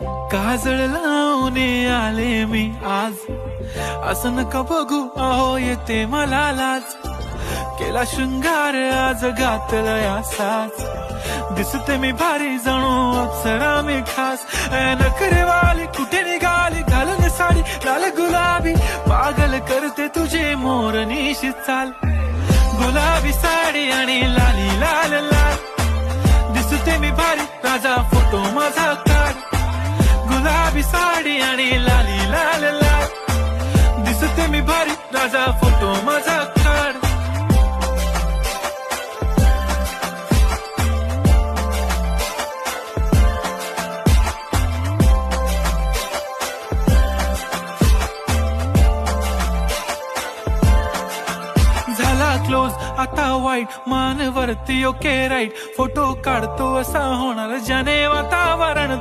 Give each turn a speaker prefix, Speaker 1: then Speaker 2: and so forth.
Speaker 1: काजळ लावून आले मी आज, असं नका बघू अहो येते मला लाज. केला शृंगार आज घातला साज, दिसते मी भारी जणू अप्सरा मी खास. नखरेवाली कुठे निघाली घालून साडी लाल गुलाबी, पागल करते तुझे मोरनीशी चाल. गुलाबी साडी आणि लाली लाल लाल, दिसते मी भारी राजा फोटो माझा काढ. गुलाबी साडी आणि लाली लाल लाल, दिसते मी भारी राजा फोटो माझा काढ. झाला क्लोज आता वाईट, मान वरती ओके राईट, फोटो काढतो असा होणार ज्याने वातावरण